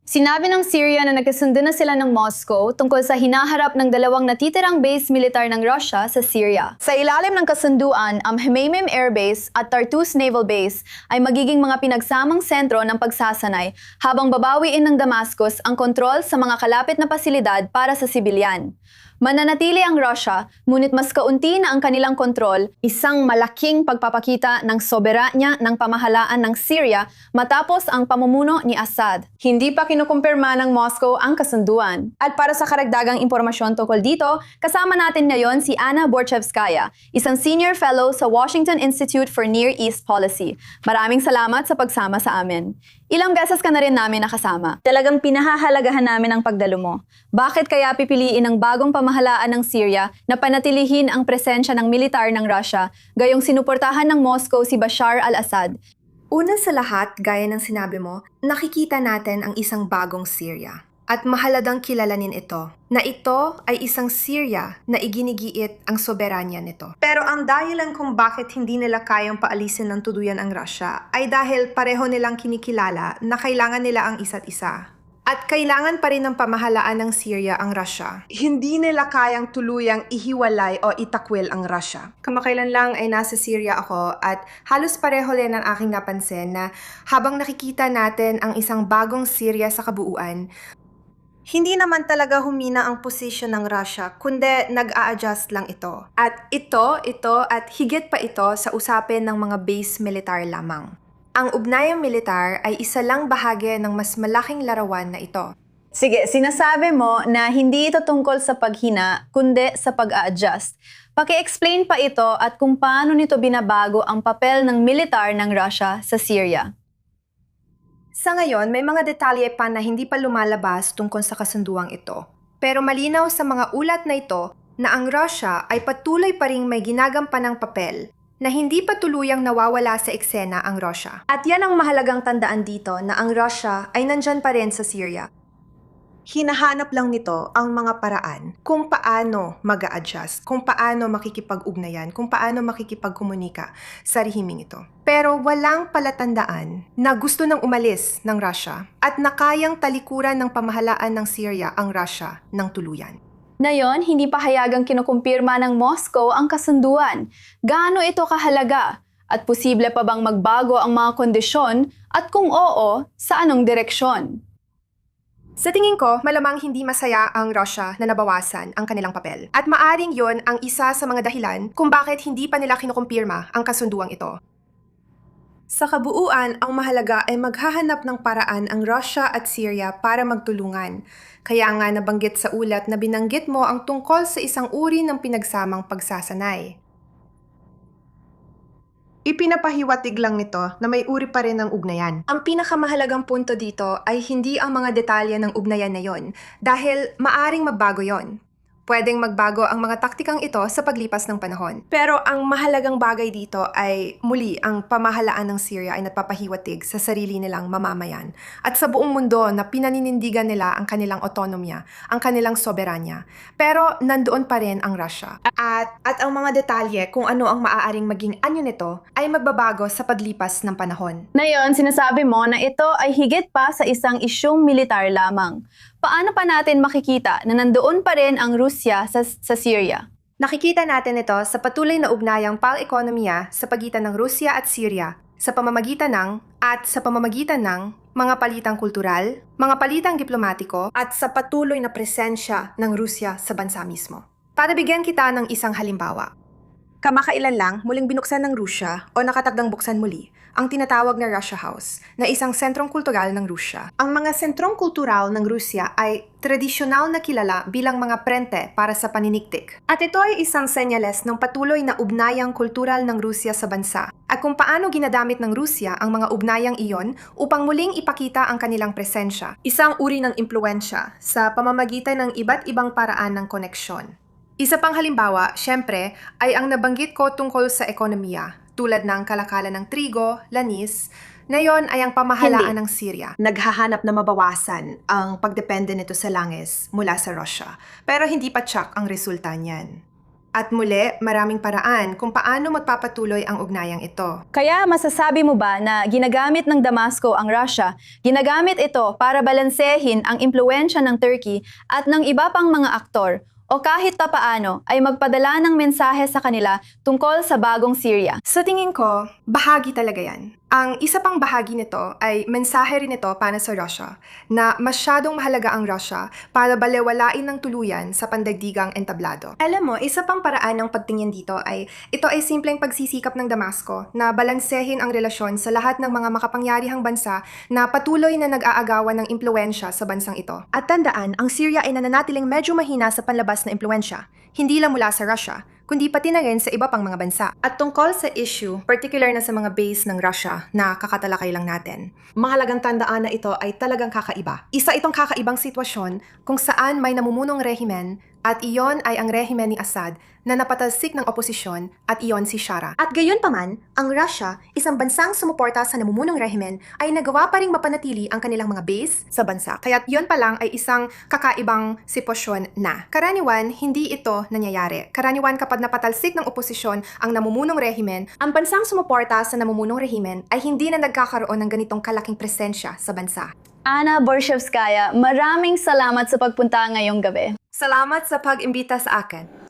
Sinabi ng Syria na nagkasundo na sila ng Moscow tungkol sa hinaharap ng dalawang natitirang base militar ng Russia sa Syria. Sa ilalim ng kasunduan, ang Hmeimim Air Base at Tartus Naval Base ay magiging mga pinagsamang sentro ng pagsasanay habang babawiin ng Damascus ang kontrol sa mga kalapit na pasilidad para sa sibilyan. Mananatili ang Russia, ngunit mas kaunti na ang kanilang kontrol, isang malaking pagpapakita ng soberanya ng pamahalaan ng Syria matapos ang pamumuno ni Assad. Hindi pa kinukumpirma ng Moscow ang kasunduan. At para sa karagdagang impormasyon tungkol dito, kasama natin ngayon si Anna Borchevskaya, isang senior fellow sa Washington Institute for Near East Policy. Maraming salamat sa pagsama sa amin. Ilang beses ka na rin namin nakasama. Talagang pinahahalagahan namin ang pagdalo mo. Bakit kaya pipiliin ng bagong pamahalaan ng Syria na panatilihin ang presensya ng militar ng Russia, gayong sinuportahan ng Moscow si Bashar al-Assad? Una sa lahat, gaya ng sinabi mo, nakikita natin ang isang bagong Syria. At mahalagang kilalanin ito, na ito ay isang Syria na iginigiit ang soberanya nito. Pero ang dahilan kung bakit hindi nila kayang paalisin ng tuluyan ang Russia ay dahil pareho nilang kinikilala na kailangan nila ang isa't isa. At kailangan pa rin ng pamahalaan ng Syria ang Russia. Hindi nila kayang tuluyang ihiwalay o itakwil ang Russia. Kamakailan lang ay nasa Syria ako at halos pareho rin ang aking napansin na habang nakikita natin ang isang bagong Syria sa kabuuan, hindi naman talaga humina ang posisyon ng Russia, kundi nag-a-adjust lang ito. At ito at higit pa ito sa usapin ng mga base militar lamang. Ang ugnayang militar ay isa lang bahagi ng mas malaking larawan na ito. Sige, sinasabi mo na hindi ito tungkol sa paghina, kundi sa pag-a-adjust. Paki-explain pa ito at kung paano nito binabago ang papel ng militar ng Russia sa Syria. Sa ngayon, may mga detalye pa na hindi pa lumalabas tungkol sa kasunduang ito. Pero malinaw sa mga ulat na ito na ang Russia ay patuloy pa ring may ginagampanang papel na hindi pa tuluyang nawawala sa eksena ang Russia. At yan ang mahalagang tandaan dito na ang Russia ay nandyan pa rin sa Syria. Hinahanap lang nito ang mga paraan kung paano mag-a-adjust, kung paano makikipag-ugnayan, kung paano makikipagkomunika sa rehimeng ito. Pero walang palatandaan na gusto nang umalis ng Russia at nakayang talikuran ng pamahalaan ng Syria ang Russia ng tuluyan. Ngayon, hindi pa hayagang kinukumpirma ng Moscow ang kasunduan. Gaano ito kahalaga? At posible pa bang magbago ang mga kondisyon? At kung oo, sa anong direksyon? Sa tingin ko, malamang hindi masaya ang Russia na nabawasan ang kanilang papel. At maaring yon ang isa sa mga dahilan kung bakit hindi pa nila kinukumpirma ang kasunduang ito. Sa kabuuan, ang mahalaga ay maghahanap ng paraan ang Russia at Syria para magtulungan. Kaya nga nabanggit sa ulat na binanggit mo ang tungkol sa isang uri ng pinagsamang pagsasanay. Ipinapahiwatig lang nito na may uri pa rin ng ugnayan. Ang pinakamahalagang punto dito ay hindi ang mga detalye ng ugnayan na yon, dahil maaring magbago yon. Pwedeng magbago ang mga taktikang ito sa paglipas ng panahon. Pero ang mahalagang bagay dito ay muli ang pamahalaan ng Syria ay nagpapahiwatig sa sarili nilang mamamayan at sa buong mundo na pinaninindigan nila ang kanilang otonomya, ang kanilang soberanya. Pero nandoon pa rin ang Russia. At ang mga detalye kung ano ang maaaring maging anyo nito ay magbabago sa paglipas ng panahon. Ngayon, sinasabi mo na ito ay higit pa sa isang isyung militar lamang. Paano pa natin makikita na nandoon pa rin ang Rusya sa Syria? Nakikita natin ito sa patuloy na ugnayang pang-ekonomiya sa pagitan ng Rusya at Syria sa pamamagitan ng mga palitang kultural, mga palitang diplomatiko at sa patuloy na presensya ng Rusya sa bansa mismo. Para bigyan kita ng isang halimbawa. Kamakailan lang, muling binuksan ng Rusya o nakatakdang buksan muli ang tinatawag na Russia House na isang sentrong kultural ng Rusya. Ang mga sentrong kultural ng Rusya ay tradisyonal na kilala bilang mga prente para sa paniniktik. At ito ay isang senyales ng patuloy na ugnayang kultural ng Rusya sa bansa at kung paano ginadamit ng Rusya ang mga ugnayang iyon upang muling ipakita ang kanilang presensya. Isang uri ng impluensya sa pamamagitan ng iba't ibang paraan ng koneksyon. Isa pang halimbawa, syempre, ay ang nabanggit ko tungkol sa ekonomiya, tulad ng kalakalan ng trigo, lanis, na yon ay ang pamahalaan ng Syria. Naghahanap na mabawasan ang pagdepende nito sa langis mula sa Russia, pero hindi pa tsak ang resulta niyan. At muli, maraming paraan kung paano magpapatuloy ang ugnayang ito. Kaya masasabi mo ba na ginagamit ng Damasco ang Russia, ginagamit ito para balansehin ang impluensya ng Turkey at ng iba pang mga aktor o kahit papaano ay magpadala ng mensahe sa kanila tungkol sa bagong Syria? Sa tingin ko, bahagi talaga yan. Ang isa pang bahagi nito ay mensahe rin ito para sa Russia na masyadong mahalaga ang Russia para balewalain ng tuluyan sa pandaigdigang entablado. Alam mo, isa pang paraan ng pagtingin dito ay ito ay simpleng pagsisikap ng Damasco na balansehin ang relasyon sa lahat ng mga makapangyarihang bansa na patuloy na nag-aagawan ng impluensya sa bansang ito. At tandaan, ang Syria ay nananatiling medyo mahina sa panlabas na impluensya, hindi lang mula sa Russia, kundi pati na rin sa iba pang mga bansa. At tungkol sa issue, particular na sa mga base ng Russia na kakatalakay lang natin, mahalagang tandaan na ito ay talagang kakaiba. Isa itong kakaibang sitwasyon kung saan may namumunong rehimen at iyon ay ang rehimen ni Assad na napatalsik ng oposisyon at iyon si Shara. At gayon paman, ang Russia, isang bansang sumuporta sa namumunong rehimen, ay nagawa pa ring mapanatili ang kanilang mga base sa bansa. Kaya't iyon pa lang ay isang kakaibang sitwasyon na. Karaniwan, hindi ito nangyayari. Karaniwan kapag napatalsik ng oposisyon ang namumunong rehimen, ang bansang sumuporta sa namumunong rehimen ay hindi na nagkakaroon ng ganitong kalaking presensya sa bansa. Anna Borshevskaya, maraming salamat sa pagpunta ngayong gabi. Salamat sa pag-imbita sa akin.